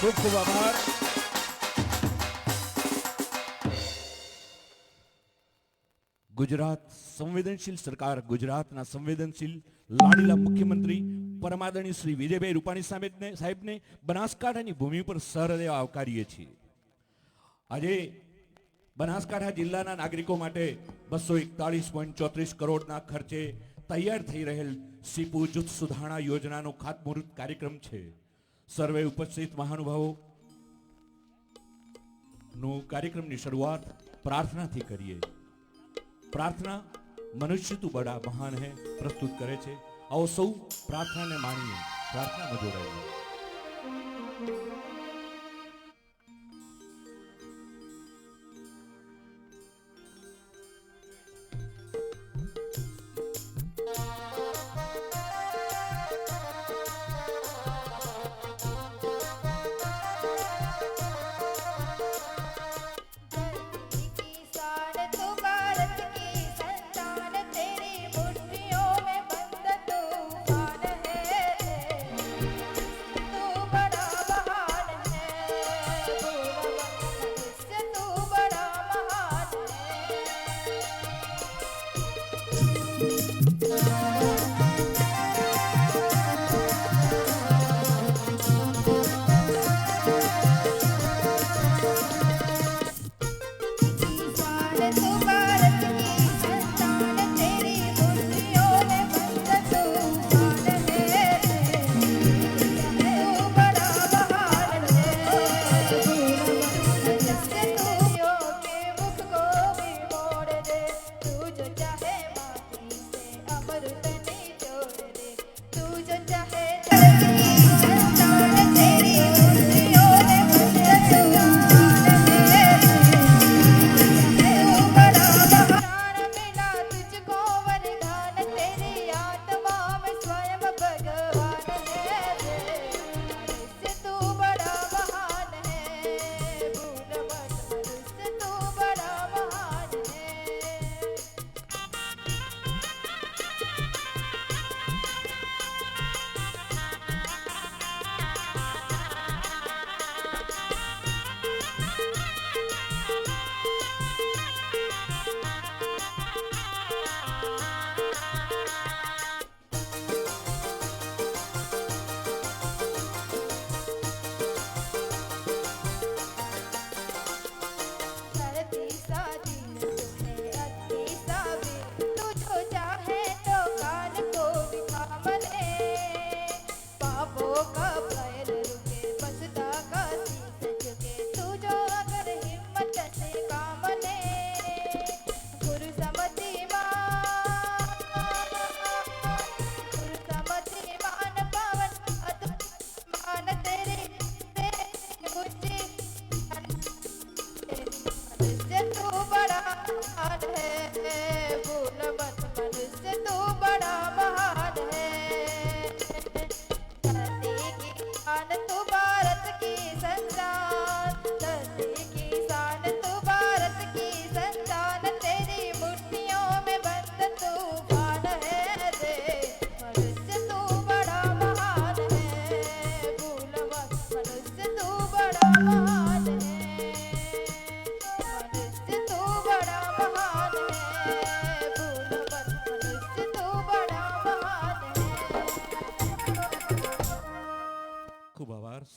ખૂબ ખૂબ આભાર. ગુજરાત સંવેદનશીલ સરકાર, ગુજરાતના સંવેદનશીલ લાડીલા મુખ્યમંત્રી પરમાદરણીય શ્રી વિજયભાઈ રૂપાણી સાહેબને બનાસકાંઠાની ભૂમિ પર સહૃદય આવકારીએ છીએ. આજે બનાસકાંઠા જિલ્લાના નાગરિકો માટે 241.34 કરોડના ખર્ચે તૈયાર થઈ રહેલ સીપુ જૂથ સુધારણા યોજનાનો ખાતમુહૂર્ત કાર્યક્રમ છે. સર્વે ઉપસ્થિત મહાનુભાવો નું કાર્યક્રમની શરૂઆત પ્રાર્થનાથી કરીએ. प्रार्थना मनुष्य तू बड़ा महान है प्रस्तुत करे छे. आओ सौ प्रार्थना ने मानिए. प्रार्थना में जोड़ाइए.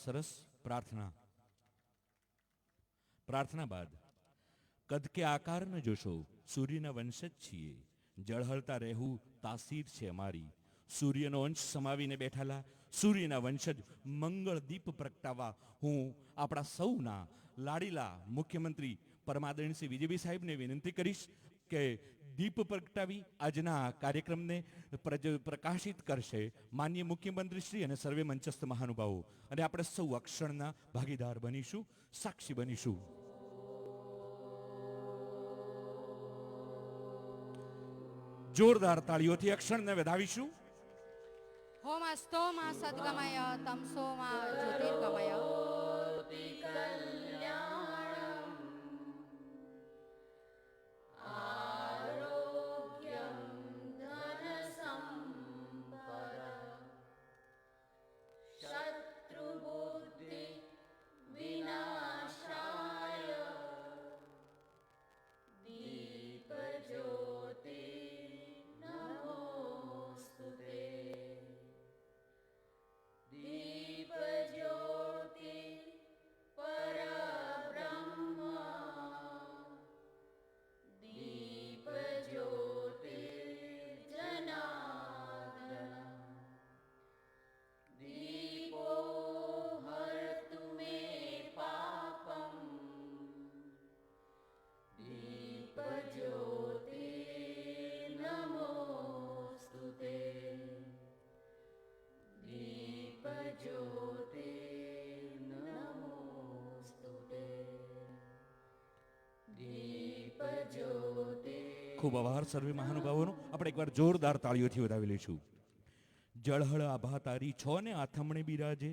સરસ પ્રાર્થના. પ્રાર્થના બાદ કદ કે આકાર ન જોશો, સૂર્યના વંશજ છીએ. જળહળતા રહેવું તાસીર છે અમારી. સૂર્યનો અંશ સમાવીને બેઠેલા સૂર્યના વંશજ મંગળ દીપ પ્રગટાવવા હું આપણા સૌના લાડીલા મુખ્યમંત્રી પરમાદરણીય શ્રી વિજયભાઈ સાહેબને વિનંતી કરીશ કે દીપ પ્રગટાવી આજના કાર્યક્રમને પ્રકાશિત કરશે માનનીય મુખ્યમંત્રી શ્રી અને સર્વે મંચસ્થ મહાનુભાવો. અને આપણે સૌ અક્ષરના ભાગીદાર બનીશું, સાક્ષી બનીશું. જોરદાર તાળીઓથી અક્ષરને વધાવીશું. હોમસ્તોમા સદ્ગમય તમસોમા જ્યોતિર્ગમય. ખૂબ આભાર સર્વે મહાનુભાવોનો. આપણે એકવાર જોરદાર તાળીઓથી વધાવી લઈશું. જળહળ આભા તારી છો ને આથમણે બિરાજે,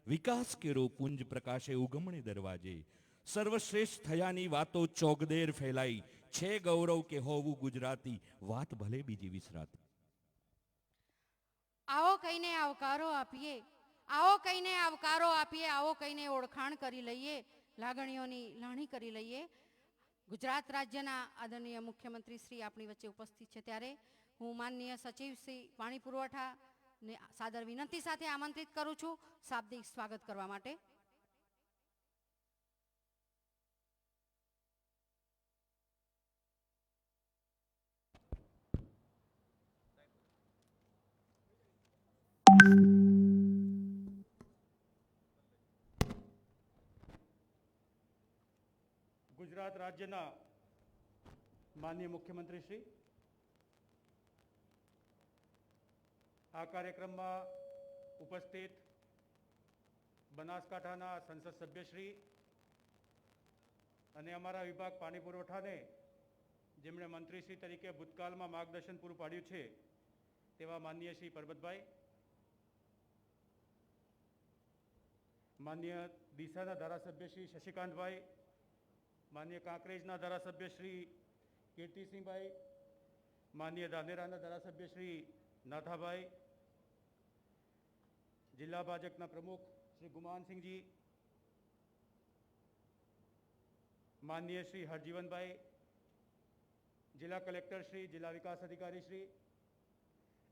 વિકાસ કેરો પુંજ પ્રકાશે ઉગમણે દરવાજે, સર્વશ્રેષ્ઠ થયાની વાતો ચોગદેર ફેલાઈ, છે ગૌરવ કે હોવું ગુજરાતી, વાત ભલે બીજી વિસરાતી. આવો કહીને આવકારો આપીએ, આવો કહીને આવકારો આપીએ, આવો કહીને ઓળખાણ કરી લઈએ, લાગણીઓની લાણી કરી લઈએ. ગુજરાત રાજ્યના આદરણીય મુખ્યમંત્રી શ્રી આપણી વચ્ચે ઉપસ્થિત છે, ત્યારે હું માનનીય સચિવ શ્રી પાણી પુરવઠા ને સાદર વિનંતી સાથે આમંત્રિત કરું છું શાબ્દિક સ્વાગત કરવા માટે. ગુજરાત રાજ્યના માનનીય મુખ્યમંત્રી શ્રી, આ કાર્યક્રમમાં ઉપસ્થિત બનાસકાંઠાના સંસદ સભ્યશ્રી અને અમારા વિભાગ પાણી પુરવઠાને જેમણે મંત્રીશ્રી તરીકે ભૂતકાળમાં માર્ગદર્શન પૂરું પાડ્યું છે તેવા માનનીય શ્રી પરબતભાઈ, માનનીય ડીસાના ધારાસભ્ય શ્રી શશિકાંતભાઈ, માનનીય કાંકરેજના ધારાસભ્ય શ્રી કીર્તિસિંહભાઈ, માનનીય ધાનેરાના ધારાસભ્ય શ્રી નાથાભાઈ, જિલ્લા ભાજપના પ્રમુખ શ્રી ગુમાનસિંહજી, માનનીય શ્રી હરજીવનભાઈ, જિલ્લા કલેક્ટર શ્રી, જિલ્લા વિકાસ અધિકારી શ્રી,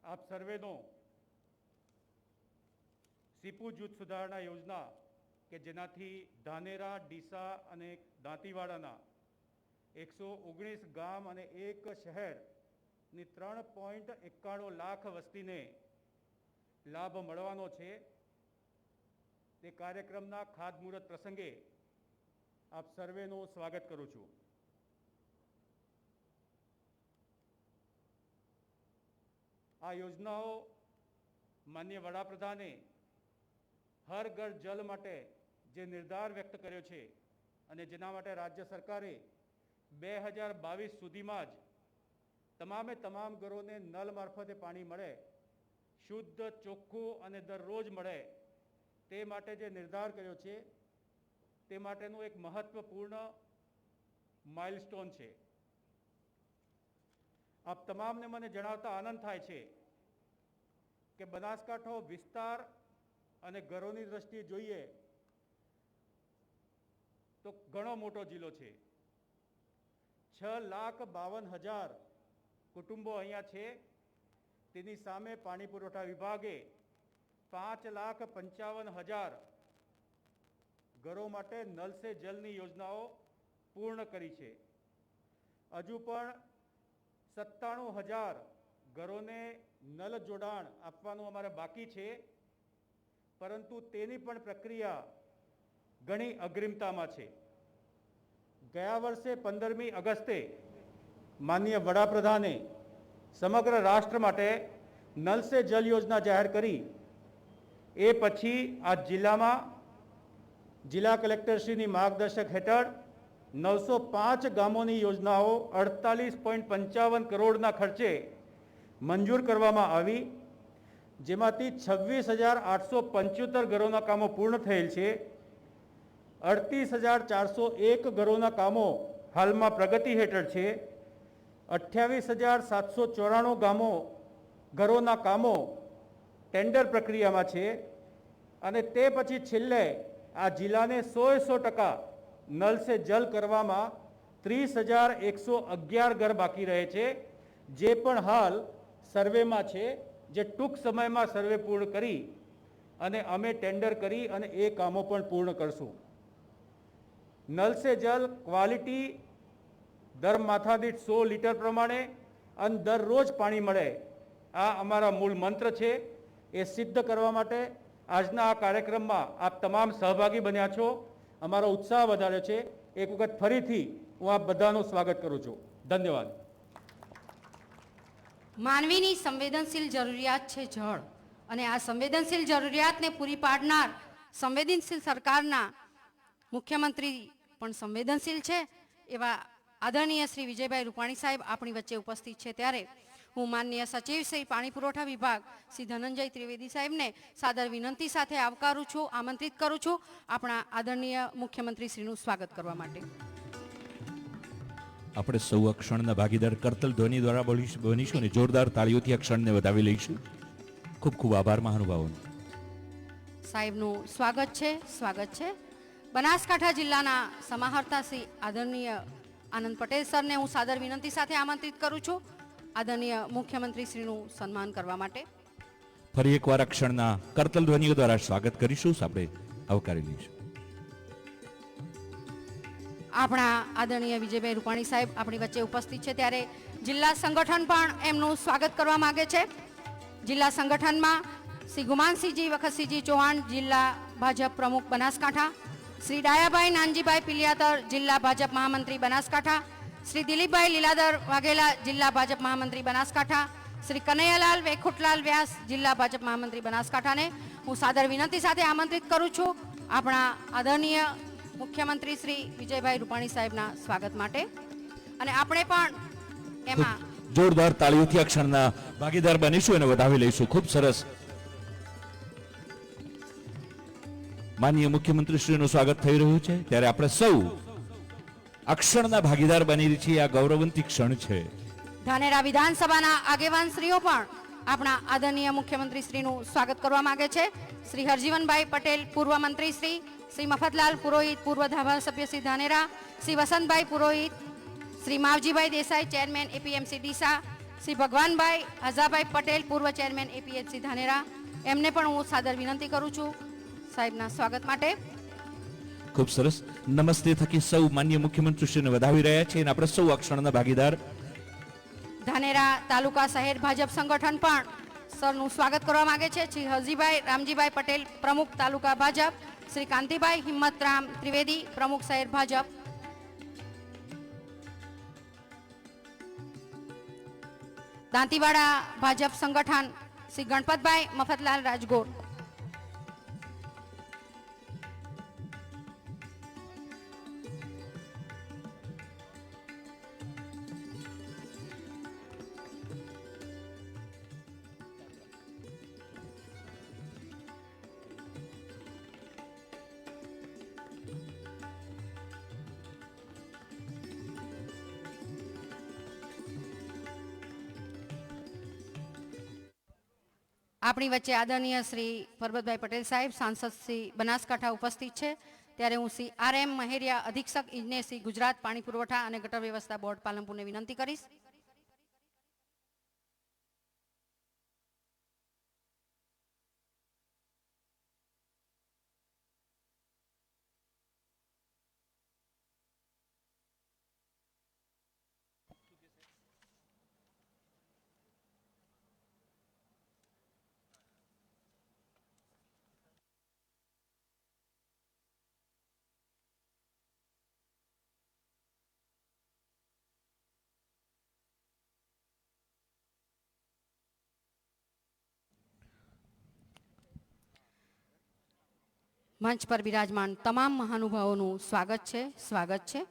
આપ સર્વેનો સીપુ જૂથ સુધારણા યોજના કે જેનાથી ધાનેરા, ડીસા અને દાંતીવાડાના 119 ગામ અને એક શહેરની 3.91 લાખ વસ્તીને લાભ મળવાનો છે, તે કાર્યક્રમના ખાતમુહૂર્ત પ્રસંગે આપ સર્વેનું સ્વાગત કરું છું. આ યોજનાઓ માનનીય વડાપ્રધાને હર ઘર જલ માટે જે નિર્ધાર વ્યક્ત કર્યો છે અને જેના માટે રાજ્ય સરકારે 2022 સુધીમાં જ તમામે તમામ ઘરોને નળ મારફતે પાણી મળે, શુદ્ધ, ચોખ્ખું અને દરરોજ મળે, તે માટે જે નિર્ધાર કર્યો છે તે માટેનું એક મહત્વપૂર્ણ માઇલસ્ટોન છે. આપ તમામને મને જણાવતા આનંદ થાય છે કે બનાસકાંઠો વિસ્તાર અને ઘરોની દ્રષ્ટિએ જોઈએ તો ઘણો મોટો જિલ્લો છે. 6,52,000 કુટુંબો અહીંયા છે. તેની સામે પાણી પુરવઠા વિભાગે 5,55,000 ઘરો માટે નલ સે જલની યોજનાઓ પૂર્ણ કરી છે. હજુ પણ 97,000 ઘરોને નલ જોડાણ આપવાનું અમારે બાકી છે, પરંતુ તેની પણ પ્રક્રિયા ઘણી અગ્રિમતામાં છે. ગયા વર્ષે 15મી ઓગસ્ટે માનનીય વડાપ્રધાને સમગ્ર રાષ્ટ્ર માટે નલ સે જલ યોજના જાહેર કરી. એ પછી આ જિલ્લામાં જિલ્લા કલેક્ટરશ્રીની માર્ગદર્શક હેઠળ 905 ગામોની યોજનાઓ 48.55 કરોડના ખર્ચે મંજૂર કરવામાં આવી, જેમાંથી 26,875 ઘરોના કામો પૂર્ણ થયેલ છે. 38,401 ઘરોના કામો હાલમાં પ્રગતિ હેઠળ છે. 28,794 ઘરોના કામો ટેન્ડર પ્રક્રિયામાં છે. અને તે પછી છેલ્લે આ જિલ્લાને 100% નલ સે જલ કરવામાં 30,111 ઘર બાકી રહે છે, જે પણ હાલ સર્વેમાં છે, જે ટૂંક સમયમાં સર્વે પૂર્ણ કરી અને અમે ટેન્ડર કરી અને એ કામો પણ પૂર્ણ કરશું. નલ સે જલ ક્વોલિટી દર માથાદીઠ 100 લીટર પ્રમાણે અને દરરોજ પાણી મળે, આ અમારા મૂળ મંત્ર છે. એ સિદ્ધ કરવા માટે આજના આ કાર્યક્રમમાં આપ તમામ સહભાગી બન્યા છો, અમારો ઉત્સાહ વધાર્યો છે. એક વખત ફરીથી હું આપ બધાનું સ્વાગત કરું છું. ધન્યવાદ. માનવીની સંવેદનશીલ જરૂરિયાત છે જળ, અને આ સંવેદનશીલ જરૂરિયાતને પૂરી પાડનાર સંવેદનશીલ સરકારના મુખ્યમંત્રી પણ સંવેદનશીલ છે. એવા આદરણીય શ્રી વિજયભાઈ રૂપાણી સાહેબ આપણી વચ્ચે ઉપસ્થિત છે ત્યારે હું માનનીય સચિવ શ્રી પાણી પુરવઠા વિભાગ શ્રી ધનંજય ત્રિવેદી સાહેબને સાદર વિનંતી સાથે આવકારું છું, આમંત્રિત કરું છું આપણા આદરણીય મુખ્યમંત્રી શ્રીનું સ્વાગત કરવા માટે. આપણે સૌ આ ક્ષણના ભાગીદાર કરતલ ધ્વનિ દ્વારા બનીશું અને જોરદાર તાળીઓથી આ ક્ષણને વધાવી લઈશું. ખૂબ ખૂબ આભાર મહાનુભાવોનો. સાહેબનું સ્વાગત છે. બનાસકાંઠા જિલ્લાના સમાહર્તા શ્રી આદરણીય આનંદ પટેલ સરને હું સાદર વિનંતી સાથે આમંત્રિત કરું છું આદરણીય મુખ્યમંત્રી શ્રીનું સન્માન કરવા માટે. ફરી એકવાર આ ક્ષણના કરતલ ધ્વનિઓ દ્વારા સ્વાગત કરીશું, આપણે આવકારી લઈશું. આપણા આદરણીય વિજયભાઈ રૂપાણી સાહેબ આપણી વચ્ચે ઉપસ્થિત છે ત્યારે જિલ્લા સંગઠન પણ એમનું સ્વાગત કરવા માંગે છે. જિલ્લા સંગઠનમાં શ્રી ગુમાનસિંહજી વખતસિંહજી ચૌહાણ, જિલ્લા ભાજપ પ્રમુખ બનાસકાંઠા, શ્રી ડાયાભાઈ નાનજીભાઈ પિલિયાતર, જિલ્લા ભાજપ મહામંત્રી બનાસકાંઠા, શ્રી દિલીપભાઈ લીલાધર વાઘેલા, જિલ્લા ભાજપ મહામંત્રી બનાસકાંઠા, શ્રી કનૈયાલાલ વેખુટલાલ વ્યાસ, જિલ્લા ભાજપ મહામંત્રી બનાસકાંઠાને હું સાદર વિનંતી સાથે આમંત્રિત કરું છું આપણા આદરણીય મુખ્યમંત્રી શ્રી વિજયભાઈ રૂપાણી સાહેબના સ્વાગત માટે. અને આપણે પણ એમાં જોરદાર તાળીઓથી આ ક્ષણના ભાગીદાર બનીશું અને વધાવી લઈશું. ખૂબ સરસ. માનનીય મુખ્યમંત્રી શ્રીનું સ્વાગત થઈ રહ્યું છે ત્યારે આપણે સૌ આ ક્ષણના ભાગીદાર બની રહી છીએ. આ ગૌરવંતી ક્ષણ છે. ધાનેરા વિધાનસભાના આગેવાન શ્રીઓ પણ આપણા આદરણીય મુખ્યમંત્રી શ્રીનું સ્વાગત કરવા માંગે છે. શ્રી હરજીવનભાઈ પટેલ, પૂર્વ મંત્રી શ્રી મફતલાલ પુરોહિત, પૂર્વ ધારાસભ્ય શ્રી ધાનેરા, શ્રી વસંતભાઈ પુરોહિત, શ્રી માવજીભાઈ દેસાઈ, ચેરમેન એપીએમસી ડીસા, શ્રી ભગવાનભાઈ હઝાભાઈ પટેલ, પૂર્વ ચેરમેન એપીએમસી ધાનેરા, એમને પણ હું સાદર વિનંતી કરું છું સાહેબના સ્વાગત માટે. ખૂબ સરસ. નમસ્તે થકી સૌ માનનીય મુખ્યમંત્રી શ્રીને વધાવી રહ્યા છે અને આપણે સૌ આ ક્ષણના ભાગીદાર. ધાનેરા તાલુકા શહેર ભાજપ સંગઠન પણ સરનું સ્વાગત કરવા માંગે છે. શ્રી હરજીભાઈ રામજીભાઈ પટેલ, પ્રમુખ તાલુકા ભાજપ, શ્રી કાંતિભાઈ હિંમતરામ ત્રિવેદી, પ્રમુખ શહેર ભાજપ, દાંતીવાડા ભાજપ સંગઠન શ્રી ગણપતભાઈ મફતલાલ રાજગોર, આપણી વચ્ચે આદરણીય શ્રી પરબતભાઈ પટેલ સાહેબ, સાંસદ શ્રી બનાસકાંઠા ઉપસ્થિત છે ત્યારે હું શ્રી RM મહેરિયા, અધિક્ષક ઇજનેર શ્રી ગુજરાત પાણી પુરવઠા અને ગટર વ્યવસ્થા બોર્ડ પાલનપુરને વિનંતી કરીશ. મંચ પર બિરાજમાન તમામ મહાનુભાવોનું સ્વાગત છે.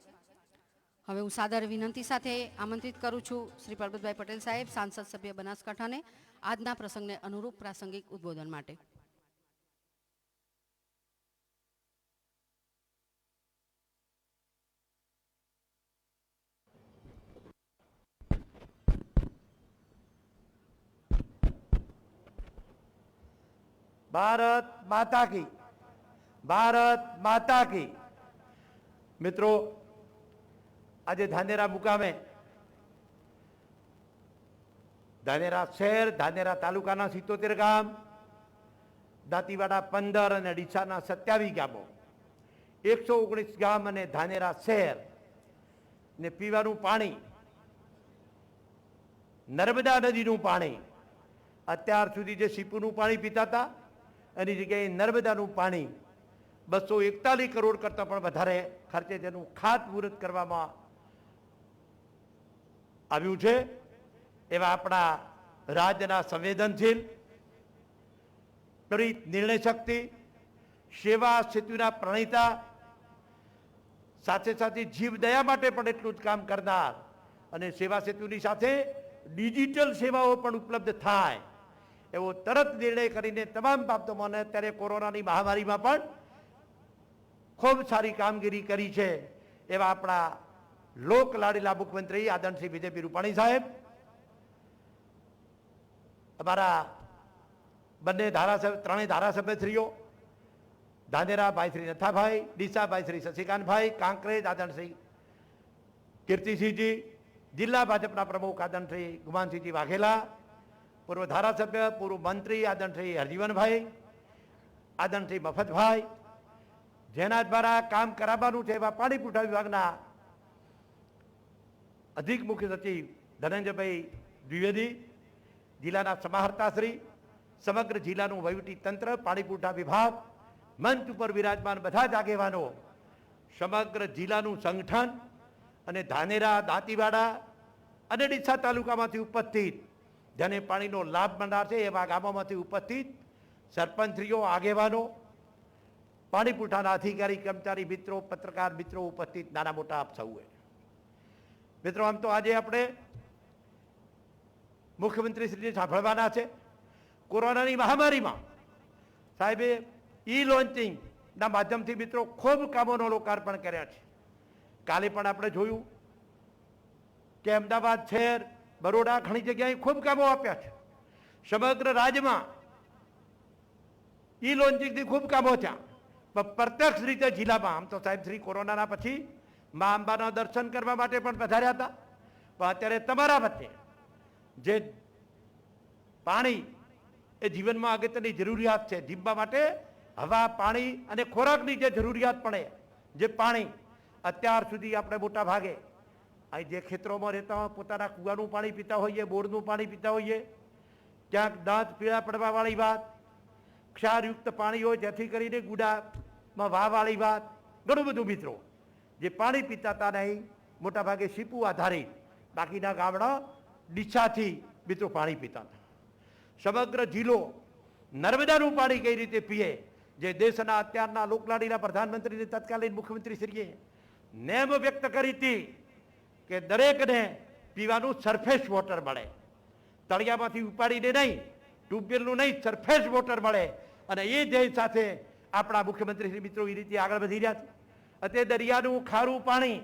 હવે હું સાદર વિનંતી સાથે આમંત્રિત કરું છું શ્રી પરબતભાઈ પટેલ સાહેબ, સાંસદ સભ્ય બનાસકાંઠાને આજના પ્રસંગને અનુરૂપ પ્રાસંગિક ઉદ્બોધન માટે. ભારત માતા કી, ભારત માતા કી. મિત્રો, આજે ધાનેરા મુકામે ધાનેરા શહેર, ધાનેરા તાલુકાના 77 ગામ, દાંતીવાડા 15 અને ડીસાના 27 ગામો, 119 ગામ અને ધાનેરા શહેર ને પીવાનું પાણી, નર્મદા નદીનું પાણી, અત્યાર સુધી જે સીપુનું પાણી પીતા હતા એની જગ્યાએ નર્મદાનું પાણી 241 કરોડ કરતાં પણ વધારે ખર્ચે તેનું ખાતમુહૂર્ત કરવામાં આવ્યું છે. એવા આપણા રાજ્યના સંવેદનશીલ, ત્વરિત નિર્ણય શક્તિ, સેવા સેતુના પ્રણેતા સાથે સાથે જીવદયા માટે પણ એટલું જ કામ કરનાર અને સેવા સેતુની સાથે ડિજિટલ સેવાઓ પણ ઉપલબ્ધ થાય એવો તરત નિર્ણય કરીને તમામ બાબતોમાં અત્યારે કોરોનાની મહામારીમાં પણ ખૂબ સારી કામગીરી કરી છે એવા આપણા લોક લાડીલા મુખ્યમંત્રી આદરણીય શ્રી વિજયભાઈ રૂપાણી સાહેબ, અમારા બંને ધારાસભ્ય ત્રણેય ધારાસભ્યશ્રીઓ ધાનેરાભાઈ શ્રી નથાભાઈ, ડીસાભાઈ શ્રી શશિકાંતભાઈ, કાંકરેજ આદરણીય શ્રી કીર્તિસિંહજી, જિલ્લા ભાજપના પ્રમુખ આદરણીય શ્રી ગુમાનસિંહજી વાઘેલા, પૂર્વ ધારાસભ્ય પૂર્વ મંત્રી આદરણીય શ્રી હરજીવનભાઈ, આદરણીય શ્રી મફતભાઈ, જેના દ્વારા કામ કરાવવાનું છે એવા પાણી પુરવઠા વિભાગના અધિક મુખ્ય સચિવ ધનંજયભાઈ દ્વિવેદી, જિલ્લાના સમાહર્તાશ્રી, સમગ્ર જિલ્લાનું વહીવટી તંત્ર, પાણી પુરવઠા વિભાગ, મંચ ઉપર વિરાજમાન બધા જ આગેવાનો, સમગ્ર જિલ્લાનું સંગઠન અને ધાનેરા, દાંતીવાડા અને ડીસા તાલુકામાંથી ઉપસ્થિત જેને પાણીનો લાભ મળનાર છે એવા ગામોમાંથી ઉપસ્થિત સરપંચશ્રીઓ, આગેવાનો, પાણી પુરવઠાના અધિકારી, કર્મચારી મિત્રો, પત્રકાર મિત્રો ઉપસ્થિત નાના મોટા આપ સૌએ. મિત્રો, આમ તો આજે આપણે મુખ્યમંત્રીશ્રીને સાંભળવાના છે. કોરોનાની મહામારીમાં સાહેબે ઈ લોન્ચિંગના માધ્યમથી મિત્રો ખૂબ કામોનો લોકાર્પણ કર્યા છે. કાલે પણ આપણે જોયું કે અમદાવાદ શહેર, બરોડા, ઘણી જગ્યાએ ખૂબ કામો આપ્યા છે. સમગ્ર રાજ્યમાં ઈ લોન્ચિંગથી ખૂબ કામો થયા. પણ પ્રત્યક્ષ રીતે જિલ્લામાં આમ તો સાહેબ શ્રી કોરોનાના પછી મા અંબાના દર્શન કરવા માટે પણ પધાર્યા હતા, પણ અત્યારે તમારા વચ્ચે જે પાણી એ જીવનમાં અગત્યની જરૂરિયાત છે, જીવવા માટે હવા, પાણી અને ખોરાકની જે જરૂરિયાત પડે, જે પાણી અત્યાર સુધી આપણે મોટા ભાગે અહીં જે ખેતરોમાં રહેતા હોય પોતાના કૂવાનું પાણી પીતા હોઈએ, બોરનું પાણી પીતા હોઈએ, ક્યાંક દાંત પીળા પડવાવાળી વાત, ક્ષારયુક્ત પાણી હોય જેથી કરીને ગુડામાં વાવાળી વાત, ઘણું બધું મિત્રો જે પાણી પીતા હતા નહીં, મોટા ભાગે સીપુ આધારિત, બાકીના ગામડા ડીસાથી મિત્રો પાણી પીતા હતા. સમગ્ર જિલ્લો નર્મદાનું પાણી કઈ રીતે પીએ, જે દેશના અત્યારના લોકલાડીના પ્રધાનમંત્રીને તત્કાલીન મુખ્યમંત્રીશ્રીએ નેમ વ્યક્ત કરી હતી કે દરેકને પીવાનું સરફેસ વોટર મળે, તળિયામાંથી ઉપાડીને નહીં, ટ્યુબવેલનું નહીં, સરફેસ વોટર મળે. અને એ ધ્યેય સાથે આપણા મુખ્યમંત્રી શ્રી મિત્રો એ રીતે આગળ વધી રહ્યા છે. અત્યારે દરિયાનું ખારું પાણી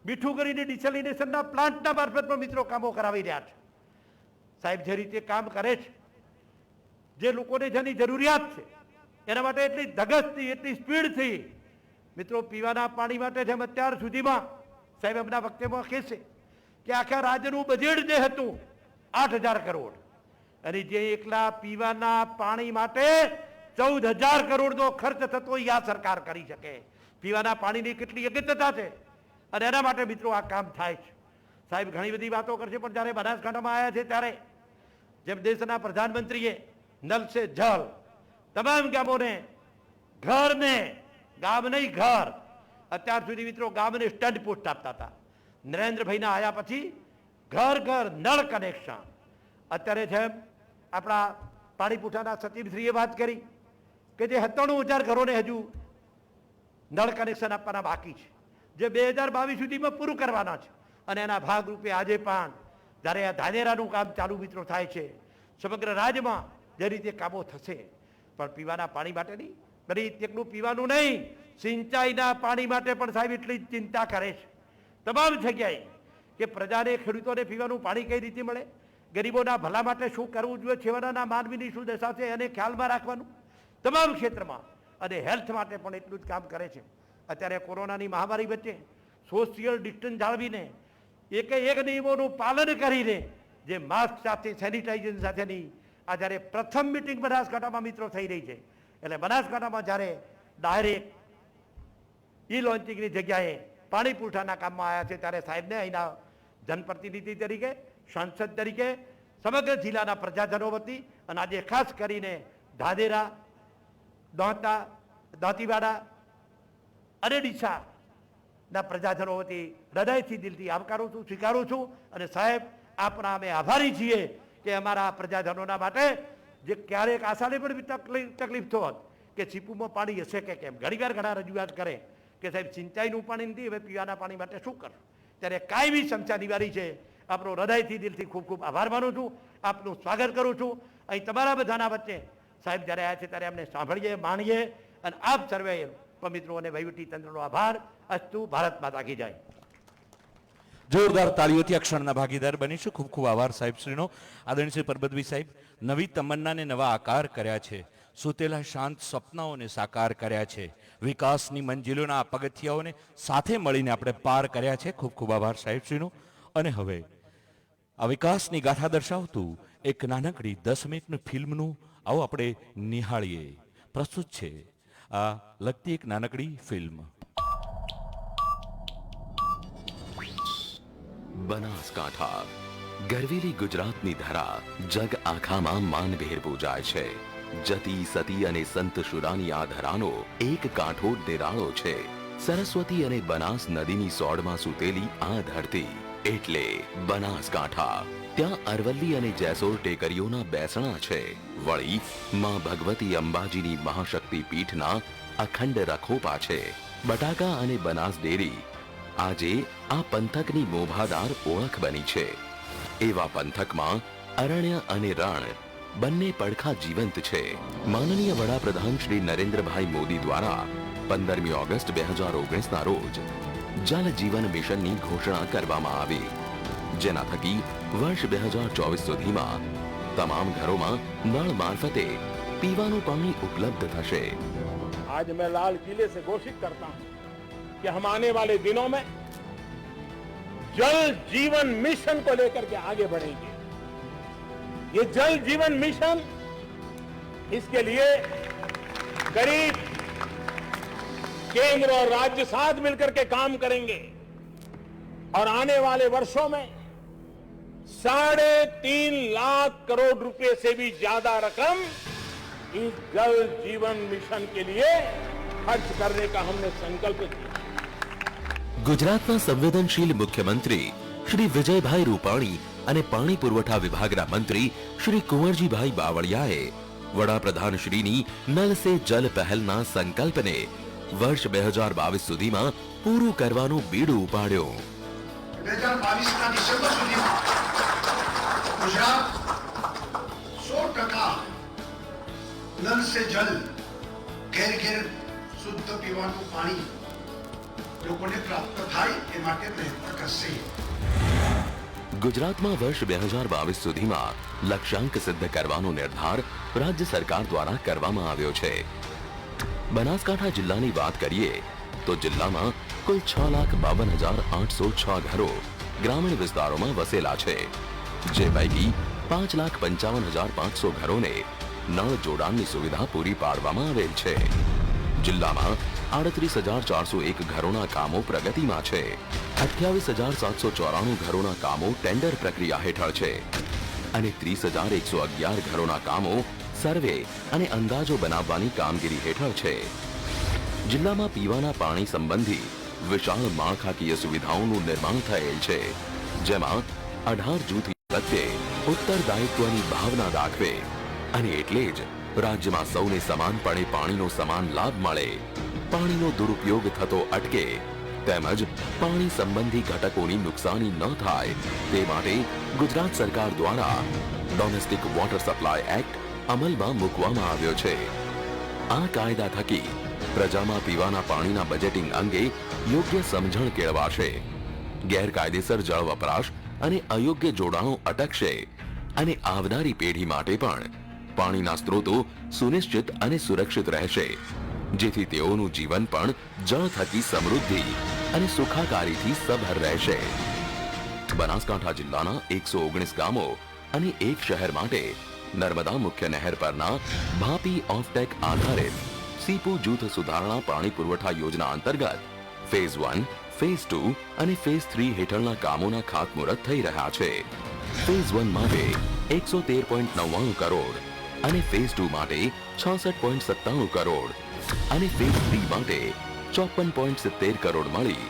મીઠું કરીને ડિસેલિનેશનના પ્લાન્ટના મારફત પણ મિત્રો કામો કરાવી રહ્યા છે. સાહેબ જે રીતે કામ કરે છે, જે લોકોને જેની જરૂરિયાત છે એના માટે એટલી ધગશથી, એટલી સ્પીડથી મિત્રો પીવાના પાણી માટે જેમ અત્યાર સુધીમાં સાહેબ એમના વખતેમાં કહેશે કે આખા રાજ્યનું બજેટ જે હતું 8,000 કરોડ અને જે એકલા પીવાના પાણી માટે 14,000 કરોડનો ખર્ચ થતો એ આ સરકાર કરી શકે. પીવાના પાણીની કેટલી અગત્યતા છે અને એના માટે મિત્રો આ કામ થાય છે. સાહેબ ઘણી બધી વાતો કરશે, પણ જ્યારે બનાસકાંઠામાં આવ્યા છે ત્યારે જેમ દેશના પ્રધાનમંત્રીએ નલ સે જલ તમામ ગામોને, ઘરને, ગામ નહીં ઘર, અત્યાર સુધી મિત્રો ગામને સ્ટડ પોસ્ટ આપતા હતા. નરેન્દ્રભાઈના આવ્યા પછી ઘર ઘર નળ કનેક્શન. અત્યારે જેમ આપણા પાણી પુરવઠાના સચિવશ્રીએ વાત કરી કે જે 97,000 ઘરોને હજુ નળ કનેક્શન આપવાના બાકી છે, જે 2022 સુધીમાં પૂરું કરવાના છે. અને એના ભાગરૂપે આજે પણ જ્યારે આ ધાનેરાનું કામ ચાલુ મિત્રો થાય છે, સમગ્ર રાજ્યમાં જે રીતે કામો થશે, પણ પીવાના પાણી માટે નહીં, બરી તેટલું પીવાનું નહીં, સિંચાઈના પાણી માટે પણ સાહેબ એટલી જ ચિંતા કરે છે તમામ જગ્યાએ કે પ્રજાને, ખેડૂતોને પીવાનું પાણી કઈ રીતે મળે, ગરીબોના ભલા માટે શું કરવું જોઈએ, છેવાડાના માનવીની શું દશા છે એને ખ્યાલમાં રાખવાનું તમામ ક્ષેત્રમાં, અને હેલ્થ માટે પણ એટલું જ કામ કરે છે. અત્યારે કોરોનાની મહામારી વચ્ચે સોશિયલ ડિસ્ટન્સ જાળવીને એકે એક નિયમોનું પાલન કરીને જે માસ્ક સાથે, સેનિટાઇઝેશન સાથેની આ જ્યારે પ્રથમ મિટિંગ બનાસકાંઠામાં મિત્રો થઈ રહી છે, એટલે બનાસકાંઠામાં જ્યારે ડાયરેક્ટ ઈ લોન્ચિંગની જગ્યાએ પાણી પુરવઠાના કામમાં આવ્યા છે, ત્યારે સાહેબને અહીંના જનપ્રતિનિધિ તરીકે, સાંસદ તરીકે, સમગ્ર જિલ્લાના પ્રજાજનો વતી અને આજે ખાસ કરીને ધાનેરા, દાંતીવાડા અને ડીસાના પ્રજાજનો વતી હૃદયથી, દિલથી આવકારું છું, સ્વીકારું છું. અને સાહેબ આપણા અમે આભારી છીએ કે અમારા પ્રજાજનોના માટે જે ક્યારેક આશાને પણ તકલીફ થોત કે સીપુમાં પાણી હશે કે કેમ, ઘણીવાર ઘણા રજૂઆત કરે કે સાહેબ સિંચાઈનું પાણી નથી, હવે પીવાના પાણી માટે શું કરશું? ત્યારે કાયમી સમસ્યા નિવારી છે. આપણો હૃદયથી દિલથી ખૂબ ખૂબ આભાર માનું છું, આપનું સ્વાગત કરું છું. અહીં તમારા બધાના વચ્ચે સાહેબ જ્યારે આવ્યા છે ત્યારે અમને સાંભળીએ, માણીએ, અને આપ સર્વે મિત્રો અને વહીવટી તંત્રનો આભાર. અસ્તુ. ભારત માતા કી જય. જોરદાર તાળીઓથી આ ક્ષણના ભાગીદાર બનીશું. ખૂબ ખૂબ આભાર સાહેબશ્રીનો. આદરણીય શ્રી પરબતભાઈ સાહેબ, નવી તમન્નાને નવા આકાર કર્યા છે, સુતેલા શાંત સપનાઓને સાકાર કર્યા છે, વિકાસની મંજિલોના પગથિયાઓને સાથે મળીને આપણે પાર કર્યા છે. ખૂબ ખૂબ આભાર સાહેબશ્રીનો. અને હવે આ વિકાસની ગાથા દર્શાવતું એક નાનકડી 10 મિનિટની ફિલ્મનું આવો આપણે નિહાળીએ. પ્રસ્તુત છે આ લગતી એક નાનકડી ફિલ્મ. બનાસકાંઠા ગરવેલી ગુજરાતની ધરા જગ આખામાં માનભેર પૂજાય છે. જતી સતી અને સંત શુરાની આ ધરાનો એક કાંઠો નિરાળો છે. સરસ્વતી અને બનાસ નદીની સોડમાં સૂતેલી આ ધરતી એટલે બનાસકાંઠા. ત્યાં અરવલ્લી અને જેસોર ટેકરીઓના બેસણા છે. વળી માં ભગવતી અંબાજીની મહાશક્તિ પીઠના અખંડ રખોપા છે. બટાકા અને બનાસ ડેરી આજે આ પંથકની મોભાદાર ઓળખ બની છે. એવા પંથકમાં અરણ્ય અને રણ બંને પડખા જીવંત છે. માનનીય વડાપ્રધાન શ્રી નરેન્દ્રભાઈ મોદી દ્વારા 15મી ઓગસ્ટ 2019ના રોજ જલ જીવન મિશનની ઘોષણા કરવામાં આવી, જેના થકી વર્ષ 2024 સુધીમાં તમામ ઘરોમાં નળ મારફતે પીવાનું પાણી ઉપલબ્ધ થશે. आज मैं लाल किले से घोषित करता हूं कि हम आने वाले दिनों में जल जीवन मिशन को लेकर के आगे बढ़ेंगे. ये जल जीवन मिशन, इसके लिए करीब केंद्र और राज्य साथ मिलकर के काम करेंगे और आने वाले वर्षों में 3.5 लाख करोड़ रुपए से भी ज्यादा रकम इस जल जीवन मिशन के लिए खर्च करने का हमने संकल्प किया. ગુજરાતના સંવેદનશીલ મુખ્યમંત્રી શ્રી વિજયભાઈ રૂપાણી અને પાણી પુરવઠા વિભાગના મંત્રી શ્રી કુંવરજીભાઈ બાવળિયાએ વડાપ્રધાન શ્રીની નલ સે જલ પહેલના સંકલ્પને વર્ષ 2022 સુધીમાં પૂરું કરવાનું બીડું ઉપાડ્યું. 2022ના ડિસેમ્બર સુધીમાં ગુજરાત 100% નલ સે જલ ઘેર ઘેર શુદ્ધ પીવાનું પાણી લોકોને પ્રાપ્ત થાય એ માટે પ્રયત્ન કરશે. ગુજરાતમાં વર્ષ 2022 સુધીમાં લક્ષ્યાંક સિદ્ધ કરવાનો નિર્ધાર રાજ્ય સરકાર દ્વારા કરવામાં આવ્યો છે. બનાસકાંઠા જિલ્લાની વાત કરીએ તો જિલ્લામાં કુલ 6,52,806 ઘરો ગ્રામીણ વિસ્તારોમાં વસેલા છે, જે પૈકી 5,55,500 ઘરોને નળ જોડાણની સુવિધા પૂરી પાડવામાં આવેલ છે. જિલ્લામાં 38,401 ઘરોના કામો પ્રગતિમાં છે. 28,794 ઘરોના કામો ટેન્ડર પ્રક્રિયા હેઠળ છે અને 30,111 ઘરોના કામો સર્વે અને અંદાજો બનાવવાની કામગીરી હેઠળ છે. જિલ્લામાં પીવાના પાણી સંબંધી વિશાળ માળખાકીય સુવિધાઓનું નિર્માણ થયેલ છે, જેમાં 18 જૂથ પ્રત્યે ઉત્તરદાયિત્વની ભાવના દાખવે અને એટલે જ રાજ્યમાં સૌને સમાનપણે પાણીનો સમાન લાભ મળે, પાણીનો દુરુપયોગ થતો અટકે તેમજ પાણી સંબંધી ઘટકોની નુકસાની ન થાય તે માટે ગુજરાત સરકાર દ્વારા ડોમેસ્ટિક વોટર સપ્લાય એક્ટ અમલમાં મૂકવામાં આવ્યો છે. આ કાયદા થકી પ્રજામાં પીવાના પાણીના બજેટિંગ અંગે યોગ્ય સમજણ કેળવાશે, ગેરકાયદેસર જળ વપરાશ અને અયોગ્ય જોડાણો અટકશે અને આવનારી પેઢી માટે પણ પાણીના સ્ત્રોતો સુનિશ્ચિત અને સુરક્ષિત રહેશે, જેથી તેઓનું જીવન પણ જળ થકી સમૃદ્ધિ અને સુખાકારીથી સભર રહેશે. બનાસકાંઠા જિલ્લાના 119 ગામો અને એક શહેર માટે નર્મદા મુખ્ય નહેર પરના ભાપી ઓફટેક આધારિત સીપુ જૂથ સુધારણા પાણી પુરવઠા યોજના અંતર્ગત ફેઝ 1, ફેઝ 2 અને ફેઝ 3 હેઠળના કામોના ખાતમુહૂર્ત થઈ રહ્યા છે. ફેઝ 1 માટે 113.99 કરોડ અને ફેઝ 2 માટે 66.97 કરોડ અને ફેઝ 3 માટે 54.70 કરોડ મળી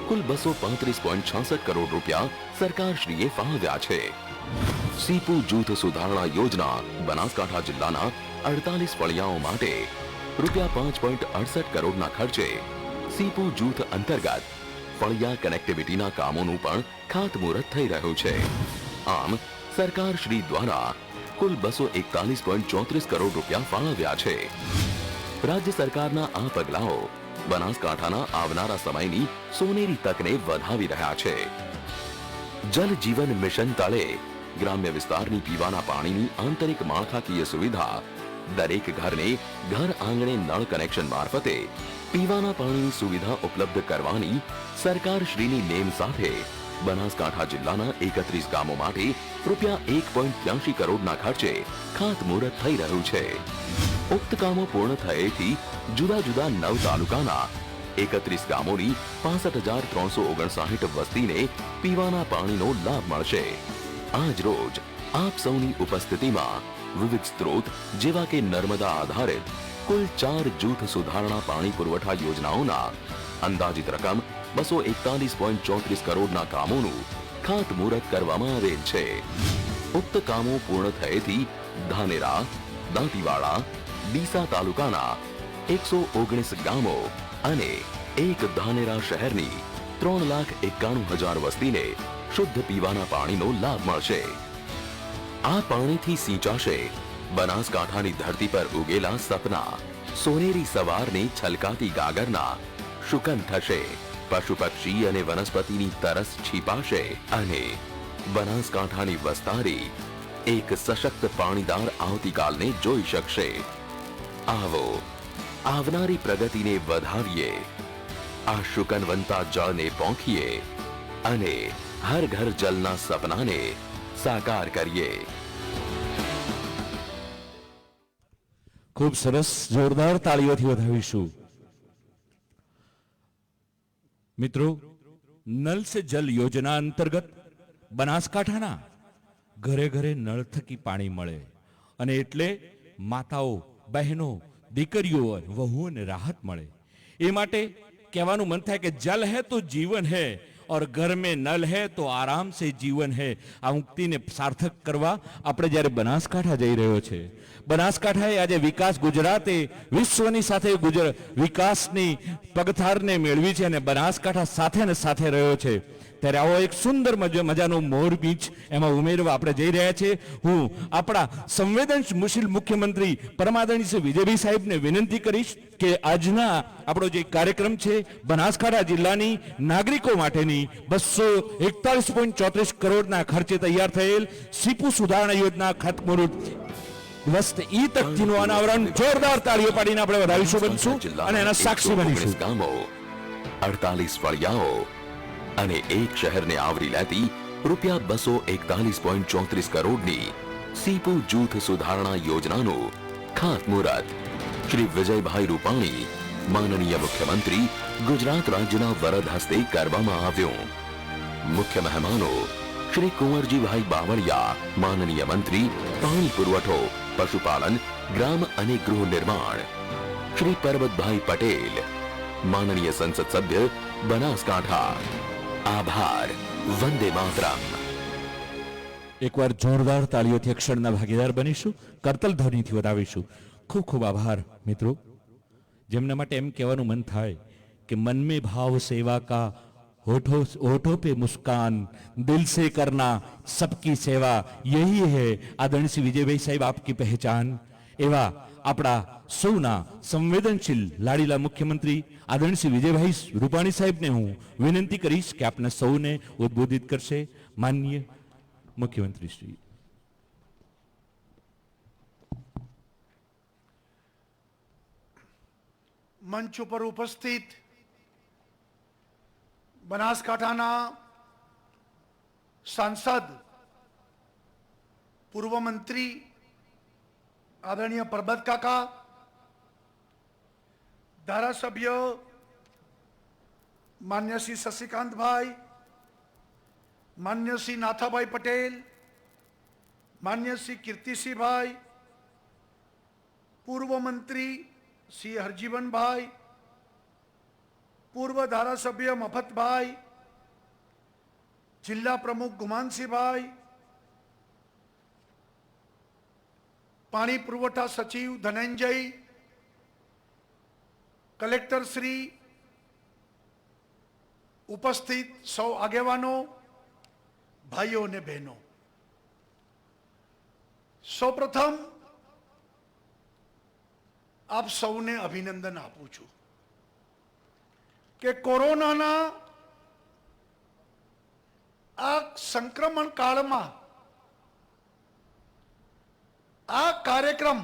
કુલ 235.66 કરોડ રૂપિયા સરકારશ્રીએ ફાળવ્યા છે. સીપુ જૂથ સુધારણા યોજના બનાસકાંઠા જિલ્લાના 48 ફળિયાઓ માટે રૂપિયા 5.68 કરોડના ખર્ચે સીપુ જૂથ અંતર્ગત ફળિયા કનેક્ટિવિટીના કામોનું પણ ખાતમુહૂર્ત થઈ રહ્યું છે. આમ સરકાર શ્રી દ્વારા કુલ 241.34 કરોડ રૂપિયા ફાળવ્યા છે. રાજ્ય સરકારના આ પગલાઓ બનાસકાંઠાના આવનારા સમયની સોનેરી તકને વધાવી રહ્યા છે. જલ જીવન મિશન તળે ગ્રામ્ય વિસ્તારની પીવાના પાણીની આંતરિક માળખાકીય સુવિધા, દરેક ઘરને ઘર આંગણે નળ કનેક્શન મારફતે પીવાના પાણીની સુવિધા ઉપલબ્ધ કરવાની સરકાર શ્રીની નેમ સાથે બનાસકાંઠા જિલ્લાના 31 ગામો માટે રૂપિયા 1.83 કરોડના ખર્ચે ખાતમુહૂર્ત થઈ રહ્યું છે. ઉક્ત કામો પૂર્ણ થયેથી જુદા જુદા 9 તાલુકાના 31 ગામોની 65,359 વસ્તીને પીવાના પાણીનો લાભ મળશે. આજ રોજ આપ સૌની ઉપસ્થિતિમાં વિવિધ સ્ત્રોત જેવા કે નર્મદા આધારિત કુલ 4 જૂથ સુધારણા પાણી પુરવઠા યોજનાઓના અંદાજિત રકમ 241.34 કરોડના કામોનું ખાતમુહૂર્ત કરવામાં આવેલ છે. ઉક્ત કામો પૂર્ણ થયેથી ધાનેરા, દાંતીવાડા, ડીસા તાલુકાના 119 ગામો અને એક ધાનેરા શહેરની 3,91,000 વસ્તીને શુદ્ધ પીવાના પાણીનો લાભ મળશે. આ પાણીથી સિંચાશે બનાસકાંઠાની ધરતી પર ઉગેલા સપના. સોનેરી સવારની છલકાતી ગાગરના શુકન થશે. પશુ પક્ષી અને વનસ્પતિની તરસ છીપાશે અને બનાસકાંઠાની વસ્તારી એક સશક્ત પાણીદાર આવતીકાલને જોઈ શકશે. આવો, આવનારી પ્રગતિને વધાવીએ, આ શુકનવંતા જળને પોંખીએ અને હર ઘર જલના સપનાને સાકાર કરીએ. ખૂબ સરસ, જોરદાર તાળીઓથી વધાવીશું. મિત્રો, નલ સે જલ યોજના અંતર્ગત બનાસકાંઠાના ઘરે ઘરે નળ થકી પાણી મળે અને એટલે માતાઓ, બહેનો, દીકરીઓ, વહુઓને રાહત મળે. એ માટે કહેવાનું મન થાય કે જલ હે તો જીવન હે और घर में नल है तो आराम से जीवन है. આ ઉક્તિને સાર્થક કરવા આપણે જ્યારે બનાસકાંઠા જઈ રહ્યો છે. બનાસકાંઠાએ આજે વિકાસ, ગુજરાતે વિશ્વની સાથે વિકાસની પગથારને મેળવી છે અને બનાસકાંઠા સાથે ને સાથે રહ્યો છે. ત્યારે આવો એક સુંદર મજાનો મોર બીચ એમાં ઉમેરવા આપણે જઈ રહ્યા છે. હું આપણા સંવેદનશીલ મુખ્યમંત્રી પરમાદરણીય શ્રી વિજયભાઈ સાહેબને વિનંતી કરીશ કે આજના આપણો જે કાર્યક્રમ છે બનાસકાંઠા જિલ્લાની નાગરિકો માટેની 241.34 કરોડના ખર્ચે તૈયાર થયેલ સીપુ સુધારણા યોજના ખાતમુહૂર્ત વસ્ત ઈ તકતીનું અનાવરણ જોરદાર તાળીઓ પાડીને આપણે વધાવીશું બનશું અને એના સાક્ષી બનીશું. 48 ફળિયાઓ અને એક શહેરને આવરી લેતી રૂપિયા 241.34 કરોડની સીપુ જૂથ સુધારણા યોજનાનું ખાતમુહૂર્ત શ્રી વિજયભાઈ રૂપાણી, માનનીય મુખ્યમંત્રી, ગુજરાત રાજ્યના વરદ હસ્તે કરવામાં આવ્યું. મુખ્ય મહેમાનો શ્રી કુંવરજીભાઈ બાવળિયા, માનનીય મંત્રી, પાણી પુરવઠો, પશુપાલન, ગ્રામ અને ગૃહ નિર્માણ, શ્રી પરબતભાઈ પટેલ, માનનીય સંસદ સભ્ય બનાસકાંઠા. આભાર. વંદે માતરમ. એકવાર જોરદાર તાળીઓથી અક્ષરના ભાગીદાર બનીશું, કરતલ ધ્વનિથી વધાવીશું. ખૂબ ખૂબ આભાર મિત્રો. જેમના માટે એમ કહેવાનું મન થાય કે મન में भाव सेवा का होठों पे मुस्कान, दिल से करना सबकी सेवा, यही है आदरणीय श्री विजयभाई साहेब आपकी पहचान. એવા આપણા સૌના સંવેદનશીલ લાડીલા મુખ્યમંત્રી આદરણીય શ્રી વિજયભાઈ રૂપાણી સાહેબને હું વિનંતી કરીશ કે આપને સૌને ઉદ્બોધિત કરશે. માનનીય મુખ્યમંત્રી શ્રી. મંચ ઉપર ઉપસ્થિત બનાસકાંઠાના સાંસદ, પૂર્વ મંત્રી આદરણીય પરબત કાકા, ધારાસભ્ય માન્ય શ્રી શશિકાંતભાઈ, માન્ય શ્રી નાથાભાઈ પટેલ, માન્ય શ્રી કીર્તિસિંહભાઈ, પૂર્વ મંત્રી શ્રી હરજીવનભાઈ, પૂર્વ ધારાસભ્ય મફતભાઈ, જિલ્લા પ્રમુખ ગુમાનસિંહભાઈ, પાણી પુરવઠા સચિવ ધનંજય, કલેક્ટર શ્રી ઉપસ્થિત સૌ આગેવાનો, ભાઈઓ અને બહેનો, સૌપ્રથમ આપ સૌને અભિનંદન આપું છું કે કોરોનાના આ સંક્રમણ કાળમાં આ કાર્યક્રમ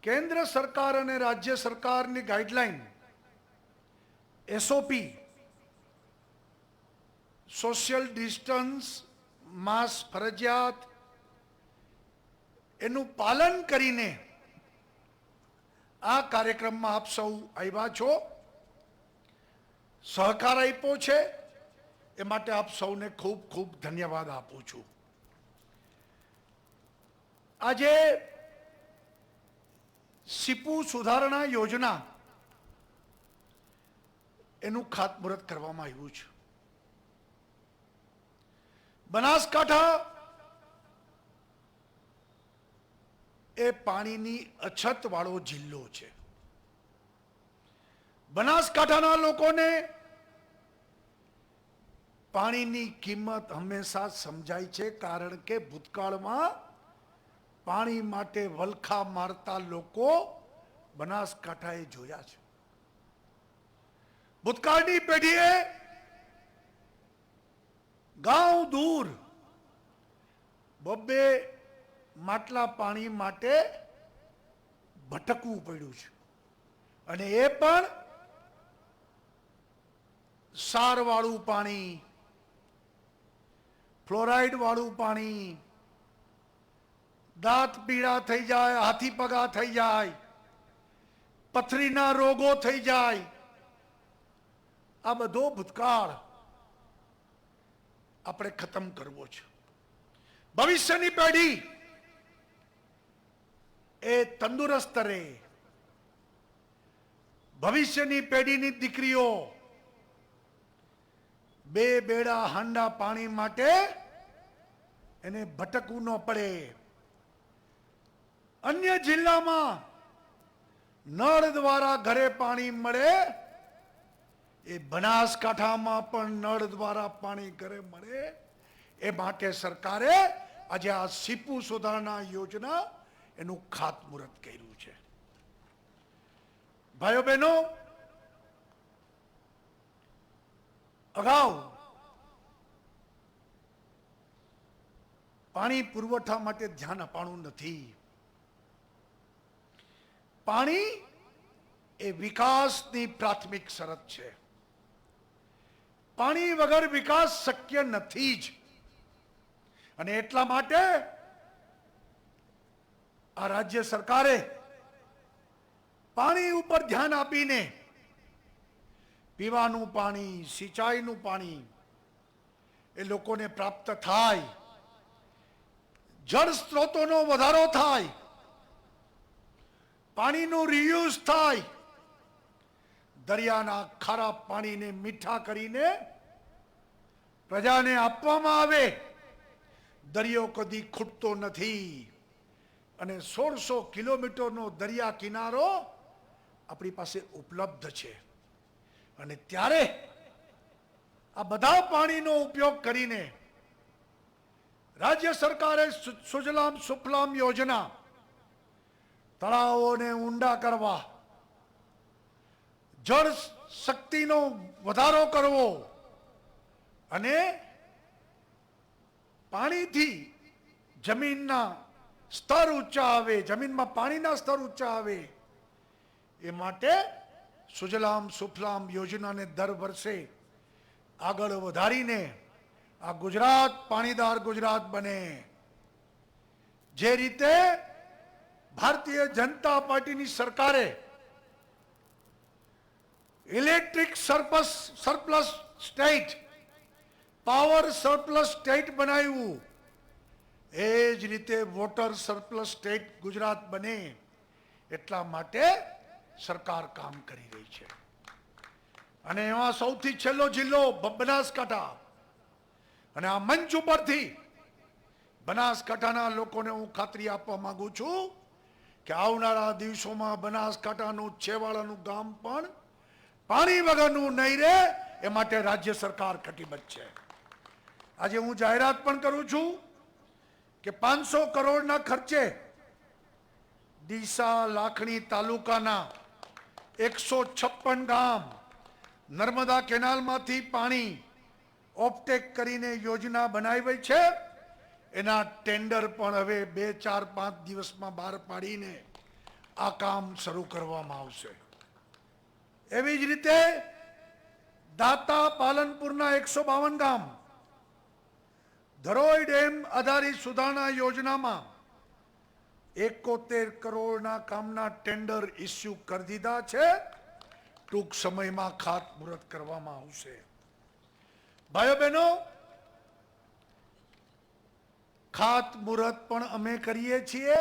કેન્દ્ર સરકાર અને રાજ્ય સરકારની guideline, SOP, social distance, mask ફરજિયાત, એનું પાલન કરીને આ કાર્યક્રમમાં આપ સૌ આવ્યા છો, સહકાર આપ્યો છે, એ માટે આપ સૌને ખૂબ ખૂબ ધન્યવાદ આપું છું. આજે સીપુ સુધારણા યોજના એનું ખાતમુહૂર્ત કરવામાં આવ્યું છે. બનાસકાંઠા એ પાણીની અછત વાળો જિલ્લો છે. બનાસકાંઠાના લોકોને પાણીની કિંમત હંમેશા સમજાય છે, કારણ કે ભૂતકાળમાં પાણી માટે વલખા મારતા લોકો બનાસકાંઠાએ જોયા છે. ભૂતકાળની પેઢીએ ગાંવ દૂર બબ્બે માટલા પાણી માટે ભટકવું પડ્યું છે, અને એ પણ ક્ષારવાળું પાણી, ફ્લોરાઇડ વાળું પાણી, દાંત પીળા થઈ જાય, હાથી પગા થઈ જાય, પથરીના રોગો થઈ જાય. આ બધો ભૂતકાળ આપણે ખતમ કરવો છે. ભવિષ્યની પેઢી એ તંદુરસ્ત રહે. ભવિષ્યની પેઢીની દીકરીઓ બે બેડા હાંડા પાણી માટે એને ભટકવું ન પડે. અન્ય જિલ્લામાં નળ દ્વારા ઘરે પાણી મળે, એ બનાસકાંઠામાં પણ નળ દ્વારા પાણી ઘરે મળે. એ માટે સરકારે આજે આ સીપુ સુધારણા યોજના એનું ખાતમુહૂર્ત કર્યું છે. ભાઈઓ બહેનો, અગાઉ પાણી પુરવઠા માટે ધ્યાન અપાણું નથી. પાણી એ વિકાસની પ્રાથમિક શરત છે. પાણી વગર વિકાસ શક્ય નથી જ. અને એટલા માટે આ રાજ્ય સરકારે પાણી ઉપર ધ્યાન આપીને પીવાનું પાણી, સિંચાઈનું પાણી એ લોકોને પ્રાપ્ત થાય, જળ સ્ત્રોતોનો વધારો થાય, પાણીનું રિયુઝ થાય, દરિયાના ખારા પાણીને મીઠા કરીને પ્રજાને આપવામાં આવે. દરિયો કદી ખૂટતો નથી, અને 1600 કિલોમીટરનો દરિયા કિનારો આપણી પાસે ઉપલબ્ધ છે. અને ત્યારે આ બધા પાણીનો ઉપયોગ કરીને રાજ્ય સરકારે સુજલામ સુફલામ યોજના, તળાવોને ઊંડા કરવા, જળ શક્તિનો વધારો કરવો, અને પાણીથી જમીનના સ્તર ઊંચા આવે, જમીનમાં પાણીના સ્તર ઊંચા આવે, એ માટે સુજલામ સુફલામ યોજનાને દર વર્ષે આગળ વધારીને આ ગુજરાત પાણીદાર ગુજરાત બને. જે રીતે ભારતીય જનતા પાર્ટીની સરકારે electric surplus state, power surplus state બનાવ્યું, એ જ રીતે વોટર સરપ્લસ સ્ટેટ ગુજરાત બને, એટલા માટે સરકાર કામ કરી રહી છે. અને એમાં સૌથી છેલ્લો જિલ્લો બનાસકાંઠા. અને આ મંચ ઉપરથી બનાસકાંઠાના લોકોને હું ખાતરી આપવા માંગુ છું કે આવનારા દિવસોમાં બનાસકાંઠાનું છેવાડાનું ગામ પણ પાણી વગરનું નહીં રહે એ માટે રાજ્ય સરકાર કટિબદ્ધ છે. આજે હું જાહેરાત પણ કરું છું કે 500 કરોડના ખર્ચે ડીસા લાખણી તાલુકાના 156 ગામ નર્મદા કેનાલમાંથી પાણી ઓફટેક કરીને યોજના બનાવી છે. એના ટેન્ડર પણ હવે 2, 4, 5 દિવસમાં બહાર પાડીને આ કામ શરૂ કરવામાં આવશે. એવી જ રીતે દાતા પાલનપુરના 152 ગામ ધરોઈ ડેમ આધારિત સુધારણા યોજનામાં 71 કરોડના કામના ટેન્ડર ઇસ્યુ કરી દીધા છે. ટૂંક સમયમાં ખાતમુહૂર્ત કરવામાં આવશે. ભાઈઓ બહેનો, ખાતમુહૂર્ત પણ અમે કરીએ છીએ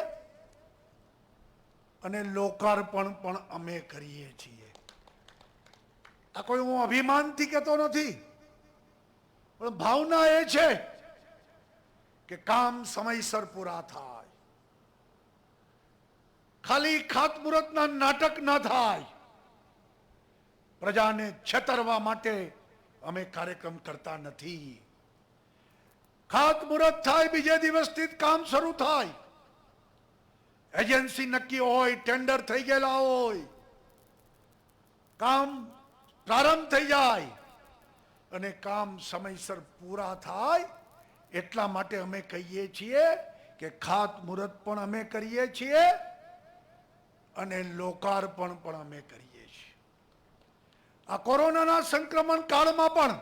અને લોકાર્પણ પણ અમે કરીએ છીએ. આ કોઈ હું અભિમાનથી કહેતો નથી, પણ ભાવના એ છે કે કામ સમયસર પૂરા થાય. ખાલી ખાતમુહૂર્તના નાટક ના થાય. પ્રજાને છેતરવા માટે અમે કાર્યક્રમ કરતા નથી. ખાતમુહૂર્ત થાય, બીજે દિવસથી કામ શરૂ થાય. એજન્સી નક્કી હોય, ટેન્ડર થઈ ગયેલા હોય, કામ પ્રારંભ થઈ જાય અને કામ સમયસર પૂરા થાય. એટલા માટે અમે કહીએ છીએ કે ખાતમુહૂર્ત પણ અમે કરીએ છીએ અને લોકાર્પણ પણ અમે કરીએ છીએ. આ કોરોનાના સંક્રમણ કાળમાં પણ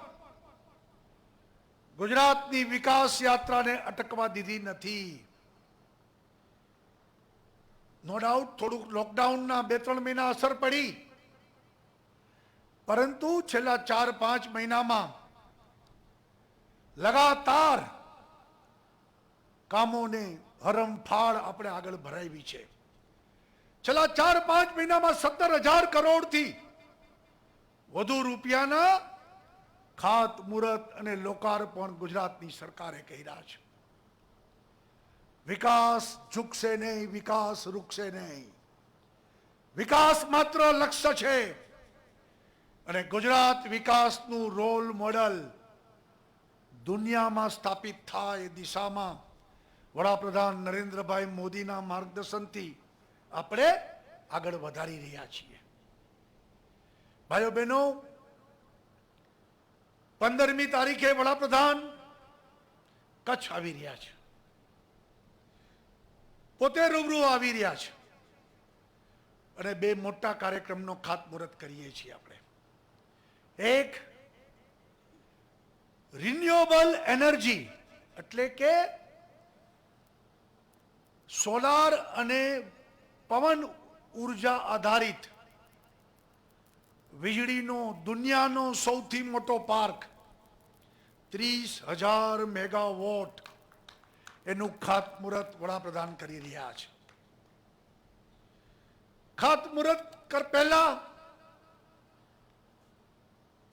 ગુજરાતની વિકાસ યાત્રાને અટકવા દીધી નથી. નો ડાઉટ થોડુંક લોકડાઉનના 2-3 મહિના અસર પડી, પરંતુ છેલ્લા 4-5 મહિનામાં લગાતાર કામોને હરણફાળ આપણે આગળ ભરાવી છે. છેલ્લા 4-5 મહિનામાં 17,000 કરોડથી વધુ રૂપિયાના ખાતમુહૂર્ત અને લોકાર્પણ ગુજરાતની સરકારે કર્યા છે. વિકાસ ઝૂકશે નહીં, વિકાસ રૂકશે નહીં. વિકાસ માત્ર લક્ષ્ય છે અને ગુજરાત વિકાસનું રોલ મોડલ દુનિયામાં સ્થાપિત થાય એ દિશામાં વડાપ્રધાન નરેન્દ્રભાઈ મોદીના માર્ગદર્શનથી આપણે આગળ વધારી રહ્યા છીએ. ભાઈઓ બહેનો, 15મી તારીખે વડાપ્રધાન કચ્છ આવી રહ્યા છે. પોતે રૂબરૂ આવી રહ્યા છે અને 2 મોટા કાર્યક્રમનો ખાતમુહૂર્ત કરીએ છીએ આપણે. એક રિન્યુએબલ એનર્જી એટલે કે સોલાર અને પવન ઉર્જા આધારિત વીજળીનો દુનિયાનો સૌથી મોટો પાર્ક 30,000 મેગાવોટ એનું ખાતમુહૂર્ત વડાપ્રધાન કરી રહ્યા છે. ખાતમુહૂર્ત પહેલા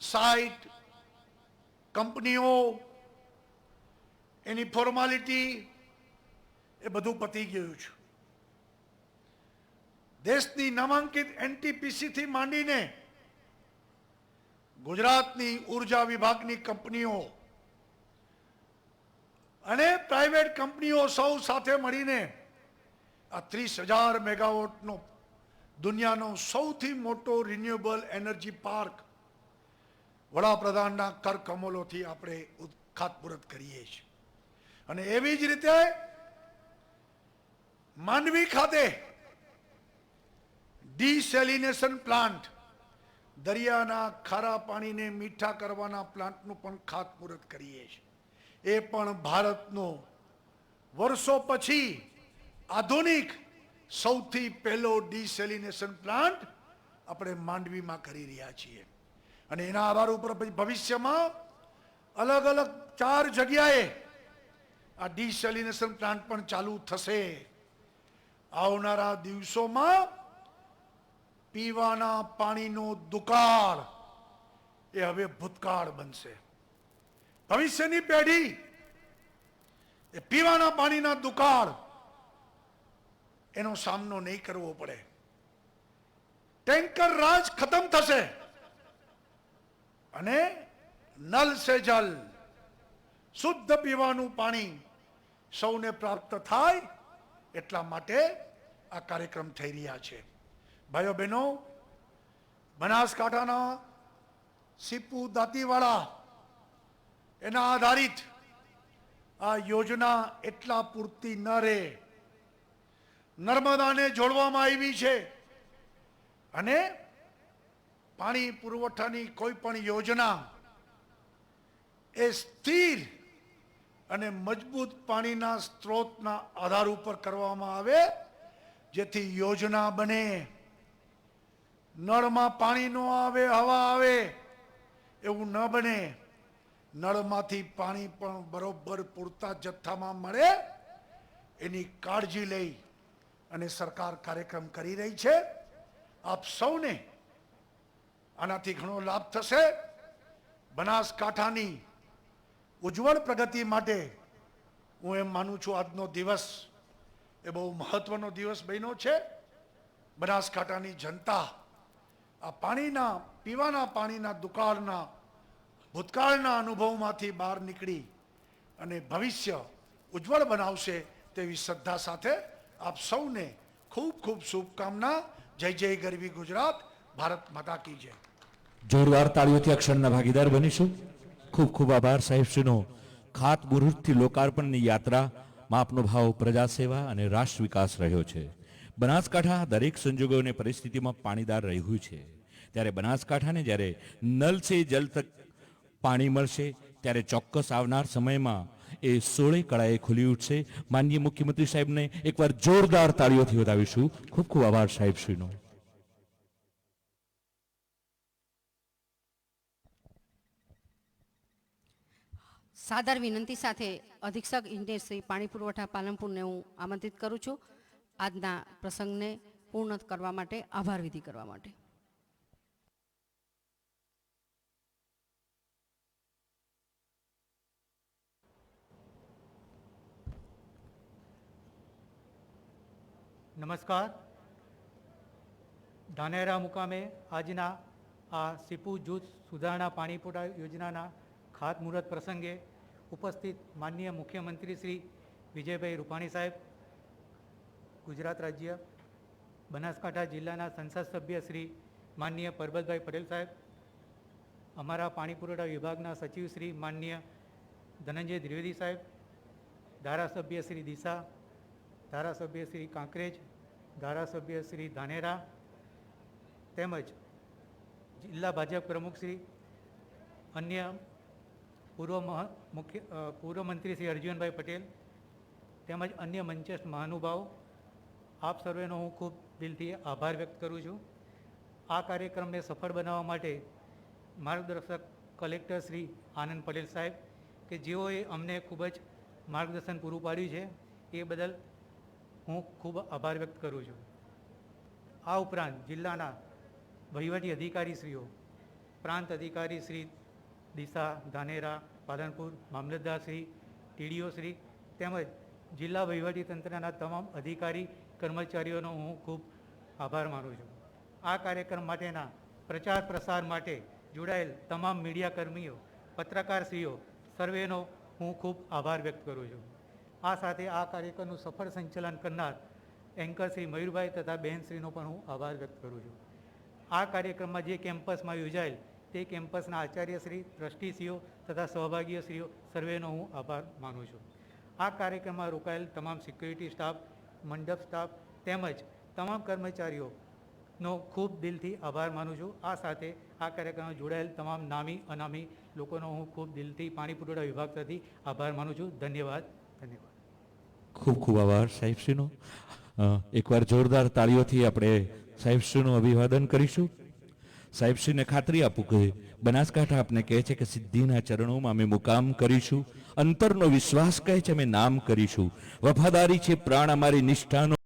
સાઇટ, કંપનીઓ, એની ફોર્માલિટી એ બધું પતી ગયું છે. દેશની નામાંકિત એનટીપીસી થી માંડીને ગુજરાતની ઉર્જા વિભાગની કંપનીઓ અને પ્રાઇવેટ કંપનીઓ સૌ સાથે મળીને આ 30,000 મેગાવોટનો દુનિયાનો સૌથી મોટો રિન્યુએબલ એનર્જી પાર્ક વડાપ્રધાનના કરકમલોથી આપણે ખાતમુહૂર્ત કરીએ છીએ. અને એવી જ રીતે માંડવી ખાતે ડીસેલિનેશન પ્લાન્ટ, દરિયાના ખારા પાણીને મીઠા કરવાના પ્લાન્ટનું પણ ખાતમુહૂર્ત કરીએ છીએ. એ પણ ભારતનો વર્ષો પછી આધુનિક સૌથી પહેલો ડીસેલિનેશન પ્લાન્ટ આપણે માંડવીમાં કરી રહ્યા છીએ. અને એના આધાર ઉપર ભવિષ્યમાં અલગ અલગ 4 જગ્યાએ આ ડીસેલિનેશન પ્લાન્ટ પણ ચાલુ થશે. આવનારા દિવસોમાં પીવાના પાણીનો દુકાળ એ હવે ભૂતકાળ બનશે. ભવિષ્યની પેઢી એ પીવાના પાણીના દુકાળ એનો સામનો નહીં કરવો પડે. ટેન્કર રાજ ખતમ થશે અને નલ સે જલ શુદ્ધ પીવાનું પાણી સૌને પ્રાપ્ત થાય એટલા માટે આ કાર્યક્રમ થઈ રહ્યા છે. ભાઈઓ બહેનો, બનાસકાંઠાના સીપુ દાંતીવાડા એના આધારિત આ યોજના એટલા પૂરતી ન રહે. નર્મદાને જોડવામાં આવી છે અને પાણી પુરવઠાની કોઈ પણ યોજના એ સ્થિર અને મજબૂત પાણીના સ્ત્રોતના આધાર ઉપર કરવામાં આવે, જેથી યોજના બને. નળમાં પાણી ન આવે, હવા આવે એવું ન બને. નળમાંથી પાણી પણ બરોબર પૂરતા જથ્થામાં મળે એની કાળજી લઈ અને સરકાર કાર્યક્રમ કરી રહી છે. આપ સૌને આનાથી ઘણો લાભ થશે. બનાસકાંઠાની ઉજ્જવળ પ્રગતિ માટે હું એમ માનું છું આજનો દિવસ એ બહુ મહત્વનો દિવસ બન્યો છે. બનાસકાંઠાની જનતા આ પાણીના પીવાના પાણીના દુકાળના ભૂતકાળના અનુભવમાંથી બહાર નીકળી અને ભવિષ્ય ઉજ્જવળ બનાવશે તેવી શ્રદ્ધા સાથે આપ સૌને ખૂબ ખૂબ શુભકામના. જય જય ગરવી ગુજરાત. ભારત માતા કી જય. જોરદાર તાળીઓથી આ ક્ષણના ભાગીદાર બનીશું. ખૂબ ખૂબ આભાર સાહેબશ્રીનો. ખાતમુહૂર્તથી લોકાર્પણની યાત્રામાં આપનો ભાવ પ્રજા સેવા અને રાષ્ટ્ર વિકાસ રહ્યો છે. બનાસકાંઠા દરેક સંજોગો અને પરિસ્થિતિમાં પાણીદાર રહ્યું છે. ત્યારે બનાસકાંઠાને જ્યારે નલ સે જલ તક પાણી મળશે ત્યારે ચોક્કસ આવનાર સમયમાં એ 16 કળાએ ખુલી ઉઠશે. માનનીય મુખ્યમંત્રી સાહેબને એકવાર જોરદાર તાળીઓથી વધાવીશું. ખૂબ ખૂબ આભાર સાહેબશ્રીનો. સાદર વિનંતી સાથે અધિક્ષક ઇજનેર શ્રી પાણી પુરવઠા પાલનપુરને હું આમંત્રિત કરું છું આજના પ્રસંગને પૂર્ણ કરવા માટે, આભાર વિધિ કરવા માટે. નમસ્કાર. ધાનેરા મુકામે આજના આ સીપુ જૂથ સુધારણા પાણી પુરવઠા યોજનાના ખાતમુહૂર્ત પ્રસંગે ઉપસ્થિત માનનીય મુખ્યમંત્રી શ્રી વિજયભાઈ રૂપાણી સાહેબ, ગુજરાત રાજ્ય બનાસકાંઠા જિલ્લાના સંસદ સભ્ય શ્રી માનનીય પરબતભાઈ પટેલ સાહેબ, અમારા પાણી પુરવઠા વિભાગના સચિવ શ્રી માનનીય ધનંજય દ્વિવેદી સાહેબ, ધારાસભ્ય શ્રી દિશા, ધારાસભ્ય શ્રી કાંકરેજ, ધારાસભ્ય શ્રી ધાનેરા તેમજ જિલ્લા ભાજપ પ્રમુખ શ્રી, અન્ય પૂર્વ મંત્રી શ્રી અર્જુનભાઈ પટેલ તેમજ અન્ય મંચસ્થ મહાનુભાવો, આપ સર્વેનો હું ખૂબ દિલથી આભાર વ્યક્ત કરું છું. આ કાર્યક્રમને સફળ બનાવવા માટે માર્ગદર્શક કલેક્ટર શ્રી આનંદ પટેલ સાહેબ કે જેઓએ અમને ખૂબ જ માર્ગદર્શન પૂરું પાડ્યું છે, એ બદલ હું ખૂબ આભાર વ્યક્ત કરું છું. આ ઉપરાંત જિલ્લાના વહીવટી અધિકારીશ્રીઓ, પ્રાંત અધિકારી શ્રી દિશા, ધાનેરા, પાલનપુર, મામલતદાર શ્રી, ટીડીઓ શ્રી તેમજ જિલ્લા વહીવટી તંત્રના તમામ અધિકારી કર્મચારીઓનો હું ખૂબ આભાર માનું છું. આ કાર્યક્રમ માટેના પ્રચાર પ્રસાર માટે જોડાયેલ તમામ મીડિયા કર્મીઓ, પત્રકારશ્રીઓ સર્વેનો હું ખૂબ આભાર વ્યક્ત કરું છું. આ સાથે આ કાર્યક્રમનું સફળ સંચાલન કરનાર એન્કર શ્રી મયુરભાઈ તથા બહેનશ્રીનો પણ હું આભાર વ્યક્ત કરું છું. આ કાર્યક્રમમાં જે કેમ્પસમાં યોજાયેલ તે કેમ્પસના આચાર્યશ્રી, ટ્રસ્ટીશ્રીઓ તથા સહભાગીશ્રીઓ સર્વેનો હું આભાર માનું છું. આ કાર્યક્રમમાં રોકાયેલ તમામ સિક્યુરિટી સ્ટાફ, મંડપ સ્ટાફ તેમજ તમામ કર્મચારીઓનો ખૂબ દિલથી આભાર માનું છું. આ સાથે આ કાર્યક્રમમાં જોડાયેલ તમામ નામી અનામી લોકોનો હું ખૂબ દિલથી પાણી પુરવઠા વિભાગ તરફથી આભાર માનું છું. ધન્યવાદ. ધન્યવાદ. ખૂબ ખૂબ આભાર સાહેબશ્રીનો. એકવાર જોરદાર તાળીઓથી આપણે સાહેબશ્રીનું અભિવાદન કરીશું. સાહેબશ્રીને ખાતરી આપું કે બનાસકાંઠા આપને કહે છે કે સિદ્ધિના ચરણોમાં અમે મુકામ કરીશું. અંતરનો વિશ્વાસ કહે છે અમે નામ કરીશું. વફાદારી છે પ્રાણ અમારી નિષ્ઠાનો.